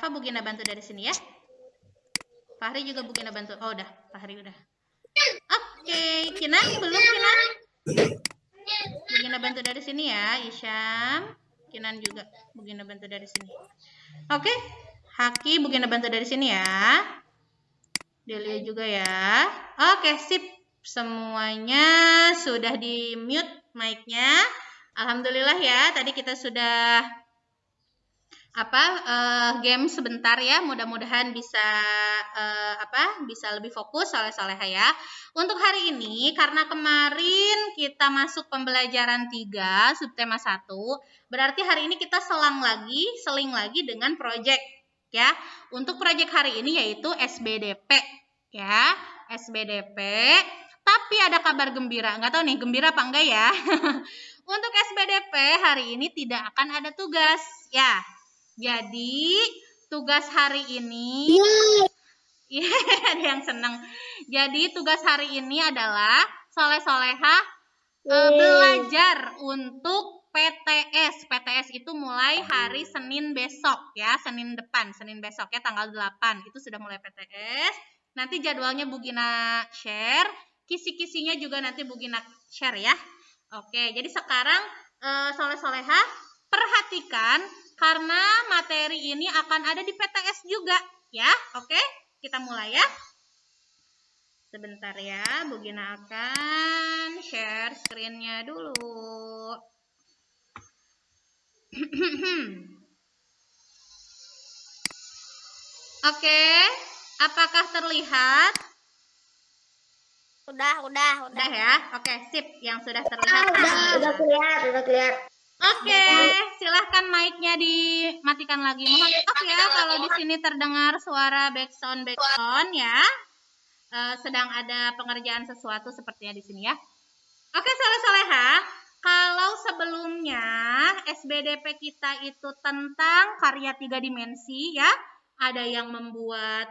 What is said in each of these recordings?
Apa Bugina bantu dari sini ya? Fahri juga Bugina bantu. Oh udah, Fahri udah. Oke, Kinan belum Kinan? Bugina bantu dari sini ya, Isyam. Kinan juga Bugina bantu dari sini. Oke, Haki Bugina bantu dari sini ya. Delia juga ya. Oke, sip. Semuanya sudah di mute mic-nya. Alhamdulillah ya, tadi kita sudah game sebentar ya, mudah-mudahan bisa bisa lebih fokus soleha ya. Untuk hari ini karena kemarin kita masuk pembelajaran 3 subtema 1, berarti hari ini kita seling lagi dengan project ya. Untuk project hari ini yaitu SBDP ya, SBDP. Tapi ada kabar gembira, nggak tahu nih gembira apa enggak ya. Untuk SBDP hari ini tidak akan ada tugas ya. Jadi tugas hari ini ada yang senang. Jadi tugas hari ini adalah soleh-soleha belajar untuk PTS. PTS itu mulai hari Senin besok ya, Senin besok ya, tanggal 8 itu sudah mulai PTS. Nanti jadwalnya Bugina share, kisi-kisinya juga nanti Bugina share ya. Oke, jadi sekarang soleh-soleha perhatikan karena materi ini akan ada di PTS juga ya. Oke, kita mulai ya. Sebentar ya, Bugina akan share screen-nya dulu. Oke, apakah terlihat? Udah ya. Oke, sip. Yang sudah terlihat. Udah kelihatan. Oke, silahkan mic-nya dimatikan lagi. Mohon maaf ya kalau di sini terdengar suara backsound ya. Sedang ada pengerjaan sesuatu sepertinya di sini ya. Oke, soleh-soleha. Kalau sebelumnya SBDP kita itu tentang karya 3 dimensi ya. Ada yang membuat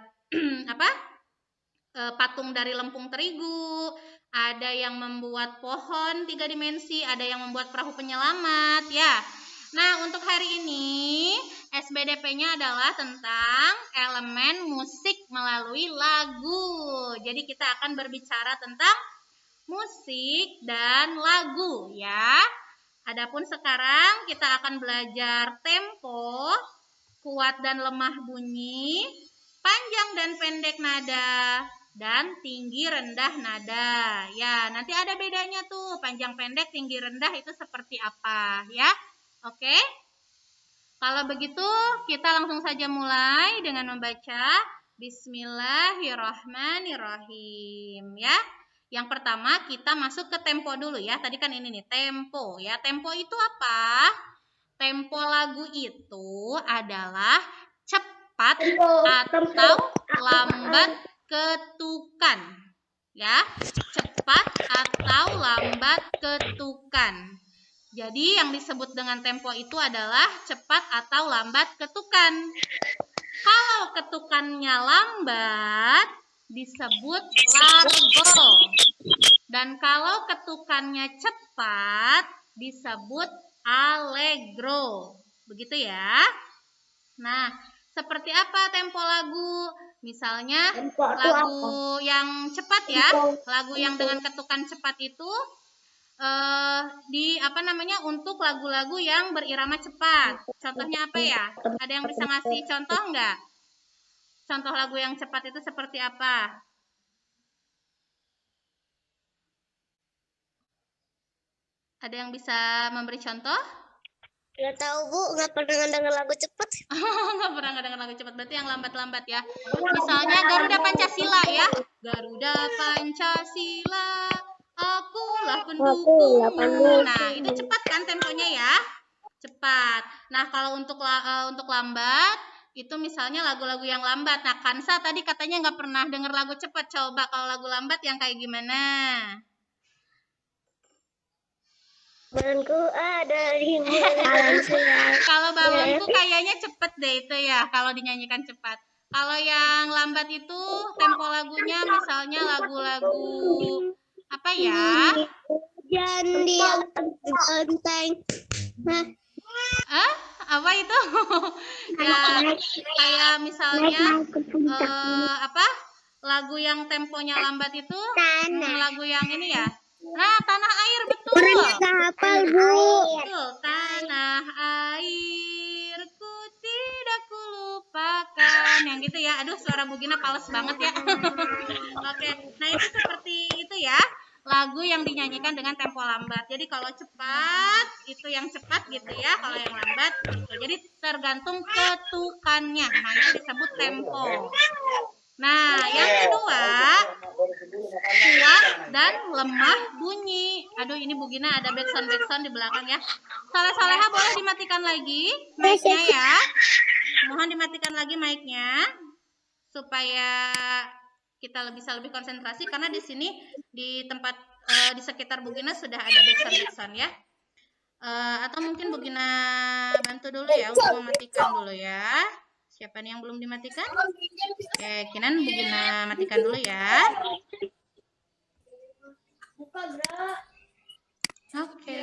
patung dari lempung terigu, ada yang membuat pohon 3 dimensi, ada yang membuat perahu penyelamat ya. Nah, untuk hari ini SBDP-nya adalah tentang elemen musik melalui lagu. Jadi kita akan berbicara tentang musik dan lagu ya. Adapun sekarang kita akan belajar tempo, kuat dan lemah bunyi, panjang dan pendek nada, dan tinggi rendah nada. Ya, nanti ada bedanya tuh, panjang pendek, tinggi rendah itu seperti apa ya. Oke. Kalau begitu kita langsung saja mulai dengan membaca Bismillahirrahmanirrahim ya. Yang pertama kita masuk ke tempo dulu ya. Tadi kan ini nih tempo ya. Tempo itu apa? Tempo lagu itu adalah cepat atau lambat ketukan ya, cepat atau lambat ketukan. Jadi yang disebut dengan tempo itu adalah cepat atau lambat ketukan. Kalau ketukannya lambat disebut largo, dan kalau ketukannya cepat disebut allegro. Begitu ya. Nah, seperti apa tempo lagu? Misalnya lagu yang cepat ya, lagu yang dengan ketukan cepat itu untuk lagu-lagu yang berirama cepat. Contohnya apa ya? Ada yang bisa ngasih contoh nggak? Contoh lagu yang cepat itu seperti apa? Ada yang bisa memberi contoh? Nggak tahu Bu, nggak pernah dengar lagu cepat. Nggak pernah dengar lagu cepat, berarti yang lambat-lambat ya. Misalnya Garuda Pancasila ya. Garuda Pancasila, akulah pendukungmu. Nah, itu cepat kan temponya ya? Cepat. Nah, kalau untuk lambat, itu misalnya lagu-lagu yang lambat. Nah, Kansa tadi katanya nggak pernah dengar lagu cepat. Coba kalau lagu lambat yang kayak gimana? Balonku ada di Kalau balonku kayaknya cepet deh itu ya, kalau dinyanyikan cepat. Kalau yang lambat itu tempo lagunya misalnya lagu-lagu apa ya? Hujan di genteng. Apa itu? Ya, kayak misalnya lagu yang temponya lambat itu lagu yang ini ya. Nah, Tanah Air, betul. hafal, Bu. Betul, tanah airku tidak kulupakan. Yang gitu ya. Aduh, suara Bu Gina fals banget ya. Oke, nah itu seperti itu ya. Lagu yang dinyanyikan dengan tempo lambat. Jadi kalau cepat itu yang cepat gitu ya, kalau yang lambat gitu. Jadi tergantung ketukannya. Nah, itu disebut tempo. Nah, yang kedua, kuat dan lemah bunyi. Aduh, ini Bu Gina ada backsound di belakang ya. Saleh-Saleha boleh dimatikan lagi mic-nya ya. Mohon dimatikan lagi mic-nya supaya kita bisa lebih konsentrasi, karena di sini di tempat di sekitar Bu Gina sudah ada backsound ya. Atau mungkin Bu Gina bantu dulu ya untuk mematikan dulu ya. Siapa nih yang belum dimatikan? Oke, Kinan Bu Gina matikan dulu ya. Oke.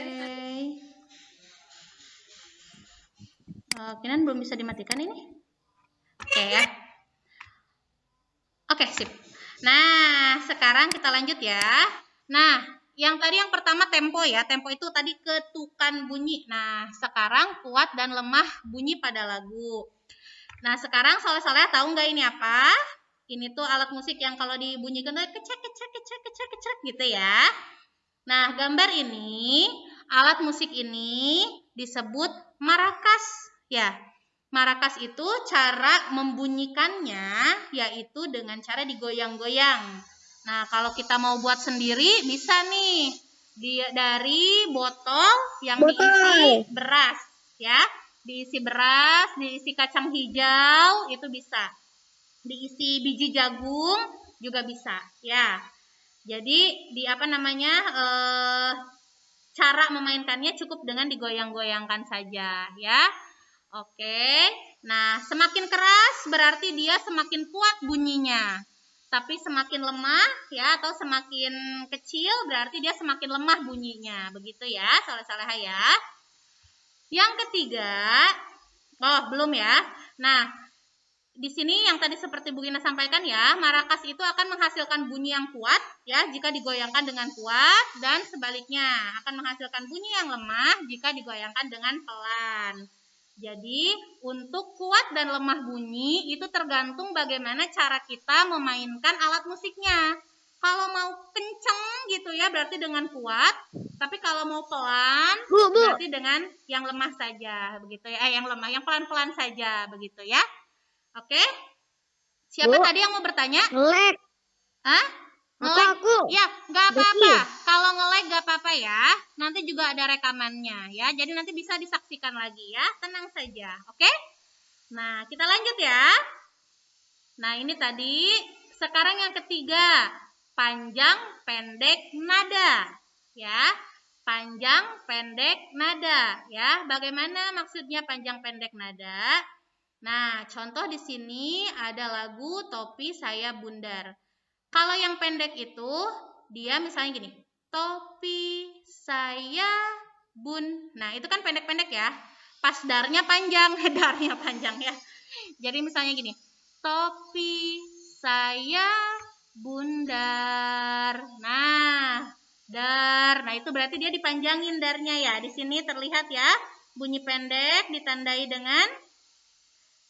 Kinan belum bisa dimatikan ini. Oke ya. Oke, sip. Nah, sekarang kita lanjut ya. Nah, yang tadi yang pertama tempo ya. Tempo itu tadi ketukan bunyi. Nah, sekarang kuat dan lemah bunyi pada lagu. Nah, sekarang Saleh-Saleh tahu nggak ini apa? Ini tuh alat musik yang kalau dibunyikan tuh kecek gitu ya. Nah, gambar ini, alat musik ini disebut marakas ya. Marakas itu cara membunyikannya yaitu dengan cara digoyang-goyang. Nah, kalau kita mau buat sendiri bisa nih dari botol yang diisi beras ya. Diisi beras, diisi kacang hijau itu bisa. Diisi biji jagung juga bisa ya. Jadi cara memainkannya cukup dengan digoyang-goyangkan saja ya. Oke, nah semakin keras berarti dia semakin kuat bunyinya. Tapi semakin lemah ya atau semakin kecil berarti dia semakin lemah bunyinya. Begitu ya, Saleh-Saleha ya. Yang ketiga, belum ya. Nah, di sini yang tadi seperti Bu Gina sampaikan ya, marakas itu akan menghasilkan bunyi yang kuat ya jika digoyangkan dengan kuat, dan sebaliknya akan menghasilkan bunyi yang lemah jika digoyangkan dengan pelan. Jadi untuk kuat dan lemah bunyi itu tergantung bagaimana cara kita memainkan alat musiknya. Kalau mau kenceng gitu ya berarti dengan kuat, tapi kalau mau pelan berarti dengan yang lemah saja begitu ya. Yang pelan-pelan saja begitu ya. Oke? Siapa tadi yang mau bertanya? Ngelag. Hah? Ngelag? Aku. Ya, nggak apa-apa. Kalau ngelag nggak apa-apa ya. Nanti juga ada rekamannya ya. Jadi nanti bisa disaksikan lagi ya. Tenang saja. Oke? Nah, kita lanjut ya. Nah, ini tadi. Sekarang yang ketiga. Panjang, pendek, nada. Ya. Panjang, pendek, nada. Ya. Bagaimana maksudnya panjang, pendek, nada? Nah, contoh di sini ada lagu Topi Saya Bundar. Kalau yang pendek itu, dia misalnya gini. Topi saya bun. Nah, itu kan pendek-pendek ya. Pas darnya panjang, darnya panjang ya. Jadi misalnya gini. Topi saya bundar. Nah, dar. Nah, itu berarti dia dipanjangin darnya ya. Di sini terlihat ya, bunyi pendek ditandai dengan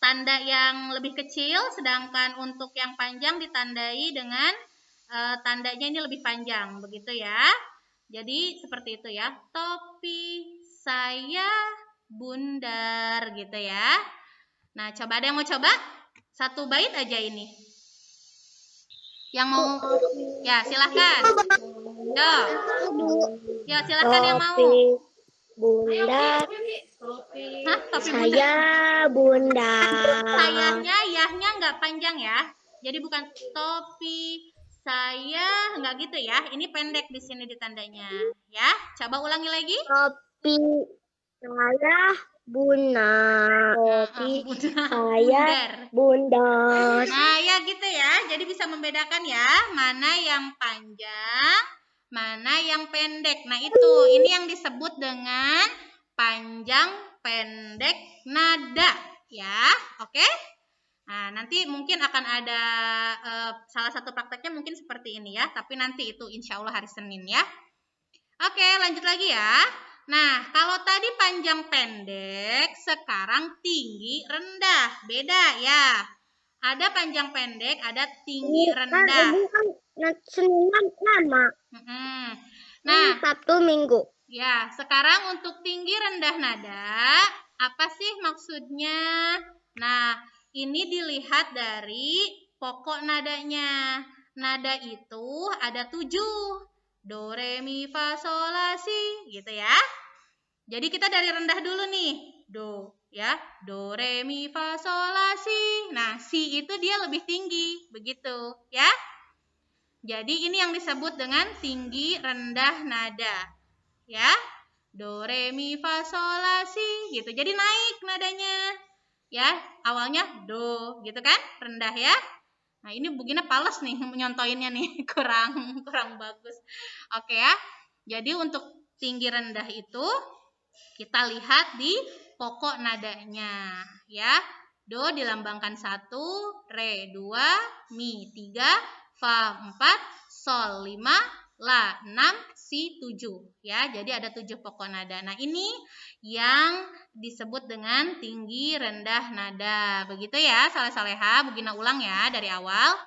tanda yang lebih kecil, sedangkan untuk yang panjang ditandai dengan tandanya ini lebih panjang, begitu ya. Jadi seperti itu ya. Topi saya bundar gitu ya. Nah, coba ada yang mau coba? Satu bait aja ini. Yang mau? Ya, silahkan. Yo. Ya, silahkan yang mau. Bunda, Hah, topi saya bunda. Sayanya, yahnya nggak panjang ya. Jadi bukan topi saya, nggak gitu ya. Ini pendek di sini ditandanya. Ya, coba ulangi lagi. Topi saya bunda. Topi saya bunda. Nah, ya gitu ya. Jadi bisa membedakan ya, mana yang panjang, mana yang pendek. Nah, itu ini yang disebut dengan panjang pendek nada ya. Oke. Nah, nanti mungkin akan ada salah satu prakteknya mungkin seperti ini ya, tapi nanti itu insya Allah hari Senin ya. Oke, lanjut lagi ya. Nah, kalau tadi panjang pendek, sekarang tinggi rendah. Beda ya. Ada panjang pendek, ada tinggi rendah. Bukan Senin lama. Nah, Sabtu Minggu. Ya, sekarang untuk tinggi rendah nada, apa sih maksudnya? Nah, ini dilihat dari pokok nadanya. Nada itu ada 7. Do, re, mi, fa, sol, la, si. Gitu ya. Jadi kita dari rendah dulu nih. Do, ya. Do, re, mi, fa, sol, la, si. Nah, si itu dia lebih tinggi. Begitu, ya. Jadi ini yang disebut dengan tinggi rendah nada. Ya. Do, re, mi, fa, sol, la, si. Gitu. Jadi naik nadanya. Ya, awalnya do, gitu kan? Rendah ya. Nah, ini Bugina pales nih menyontoinnya nih. Kurang bagus. Oke ya. Jadi untuk tinggi rendah itu kita lihat di pokok nadanya. Ya. Do dilambangkan 1, re 2, mi 3, fa 4, sol 5, la 6, si 7 ya. Jadi ada 7 pokok nada. Nah, ini yang disebut dengan tinggi rendah nada. Begitu ya, saleh-saleha. Bugina ulang ya dari awal.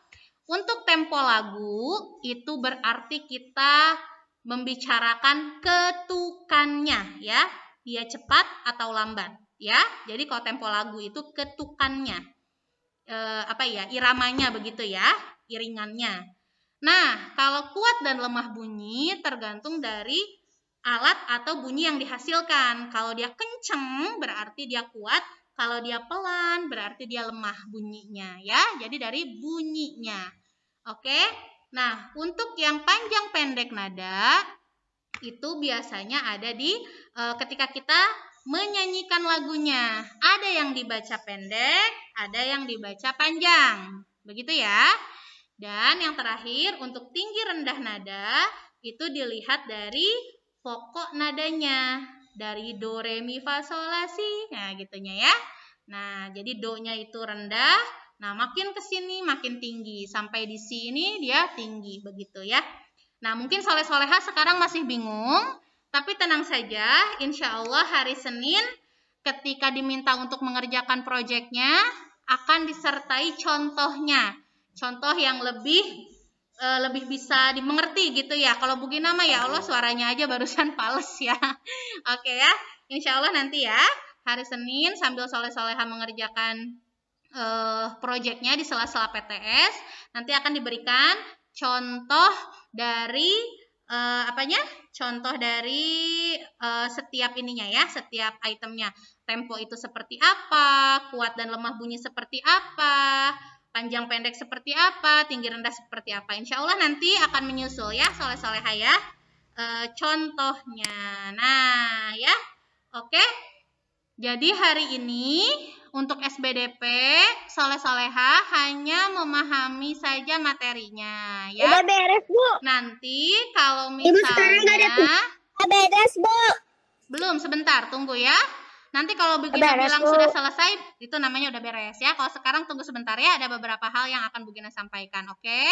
Untuk tempo lagu itu berarti kita membicarakan ketukannya ya. Dia cepat atau lambat ya. Jadi kalau tempo lagu itu ketukannya. Iramanya begitu ya, iringannya. Nah, kalau kuat dan lemah bunyi tergantung dari alat atau bunyi yang dihasilkan. Kalau dia kenceng berarti dia kuat, kalau dia pelan berarti dia lemah bunyinya ya. Jadi dari bunyinya. Oke. Nah, untuk yang panjang pendek nada itu biasanya ada di ketika kita menyanyikan lagunya. Ada yang dibaca pendek, ada yang dibaca panjang. Begitu ya. Dan yang terakhir untuk tinggi rendah nada itu dilihat dari pokok nadanya. Dari do, re, mi, fa, sol, la, si. Nah, gitunya ya. Nah, jadi do-nya itu rendah. Nah, makin ke sini makin tinggi. Sampai di sini dia tinggi. Begitu ya. Nah, mungkin soleh-soleha sekarang masih bingung. Tapi tenang saja. Insya Allah hari Senin ketika diminta untuk mengerjakan proyeknya akan disertai contohnya. Contoh yang lebih bisa dimengerti gitu ya. Kalau Bugina mah ya Allah suaranya aja barusan pales ya. Oke ya. Insya Allah nanti ya hari Senin sambil soleh-soleha mengerjakan proyeknya di sela-sela PTS nanti akan diberikan contoh dari Contoh dari setiap ininya ya, setiap itemnya. Tempo itu seperti apa, kuat dan lemah bunyi seperti apa, panjang pendek seperti apa, tinggi rendah seperti apa. Insya Allah nanti akan menyusul ya, soleh-soleha ya. Contohnya. Nah, ya. Oke. Jadi hari ini untuk SBDP soleh-soleha hanya memahami saja materinya ya. Udah beres, Bu. Nanti kalau Ibu sekarang nggak ada misalnya Udah beres, Bu. belum, sebentar tunggu ya. Nanti kalau Bugina Beres, bilang Bu. sudah selesai, itu namanya udah beres ya. Kalau sekarang tunggu sebentar ya, ada beberapa hal yang akan Bugina sampaikan, oke?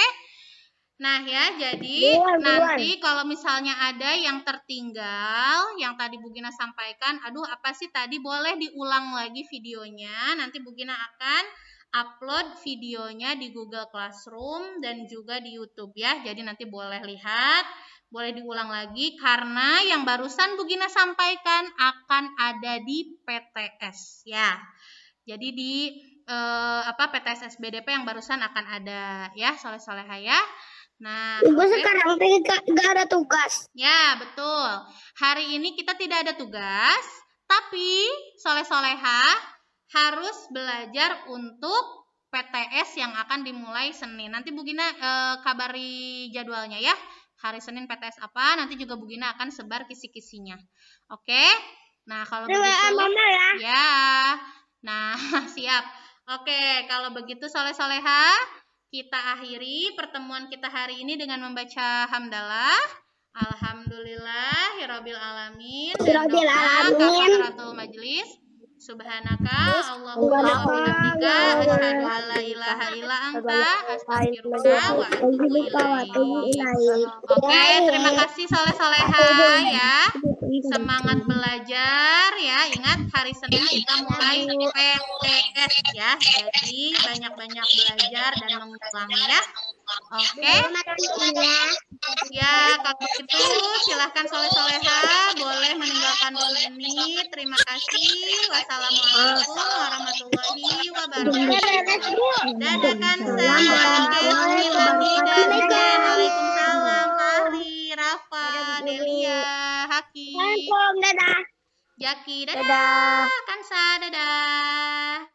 Nah ya, jadi nanti kalau misalnya ada yang tertinggal, yang tadi Bugina sampaikan, aduh apa sih tadi, boleh diulang lagi videonya. Nanti Bugina akan upload videonya di Google Classroom dan juga di YouTube ya. Jadi nanti boleh lihat, boleh diulang lagi karena yang barusan Bugina sampaikan akan ada di PTS ya. Jadi di PTS SBDP yang barusan akan ada ya, soleh-soleha ya. Nah, Ibu sekarang nggak ada tugas. Ya, betul. Hari ini kita tidak ada tugas, tapi soleh-soleha harus belajar untuk PTS yang akan dimulai Senin. Nanti Bugina kabari jadwalnya ya. Hari Senin PTS apa, nanti juga Bugina akan sebar kisi-kisinya. Oke? Nah, kalau begitu ya. Nah, siap. Oke, kalau begitu soleh-soleha, kita akhiri pertemuan kita hari ini dengan membaca hamdalah. Alhamdulillahirabbil alamin dan doa kafaratul majlis. Subhanaka Allahumma wa bihamdika asyhadu an la ilaha illa anta astaghfiruka wa atubu ilaik. Oke, terima kasih soleh-soleha ya. Semangat belajar ya. Ingat hari Senin kita mulai PTS ya. Jadi banyak-banyak belajar dan mengulang ya. Oke. Ya, kalau gitu silahkan soleh-soleha boleh meninggalkan dulu ini. Terima kasih. Wassalamualaikum warahmatullahi wabarakatuh. Dadah Kansa. Waalaikumsalam. Fahri, Rafa, Delia, Haki, Dadah. Jaki, Dadah. Kansa, dadah.